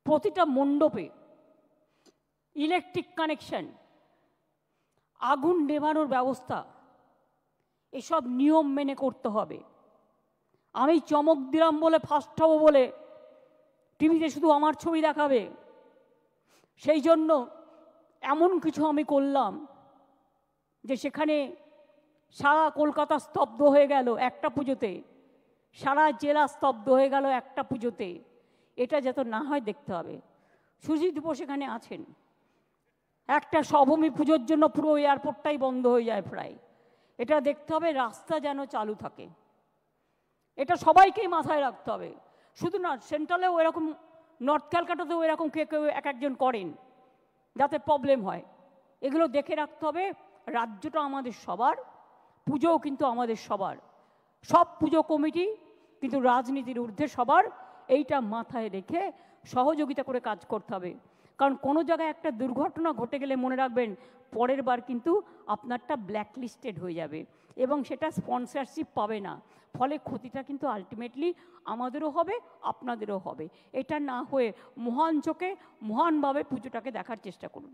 প্রতিটা মণ্ডপে electric connection, আগুন নেভানোর ব্যবস্থা, এসব নিয়ম মেনে করতে হবে। আমি চমক দিলাম বলে, ফার্স্ট হব বলে টিভিতে শুধু আমার ছবি দেখাবে, সেই জন্য এমন কিছু আমি করলাম যে সেখানে সারা কলকাতা স্তব্ধ হয়ে গেল একটা পুজোতে, সারা জেলা স্তব্ধ হয়ে গেল একটা পুজোতে। এটা যাতে না হয় দেখতে হবে। সুজিত বোস এখানে আছেন, একটা সভূমি পুজোর জন্য পুরো এয়ারপোর্টটাই বন্ধ হয়ে যায় প্রায়। এটা দেখতে হবে রাস্তা যেন চালু থাকে, এটা সবাইকেই মাথায় রাখতে হবে। শুধু না, সেন্ট্রালেও এরকম, নর্থ ক্যালকাটাতেও এরকম কেউ এক একজন করেন যাতে প্রবলেম হয়। এগুলো দেখে রাখতে হবে। রাজ্যটা আমাদের সবার, পুজোও কিন্তু আমাদের সবার, সব পুজো কমিটি কিন্তু রাজনীতির ঊর্ধ্বে সবার। এইটা মাথায় রেখে সহযোগিতা করে কাজ করতে হবে। কারণ কোনো জায়গায় একটা দুর্ঘটনা ঘটে গেলে মনে রাখবেন পরের বার কিন্তু আপনারটা ব্ল্যাকলিস্টেড হয়ে যাবে এবং সেটা স্পন্সরশিপ পাবে না। ফলে ক্ষতিটা কিন্তু আলটিমেটলি আমাদেরও হবে, আপনাদেরও হবে। এটা না হয়ে মহান চোখে মহানভাবে পুজোটাকে দেখার চেষ্টা করুন।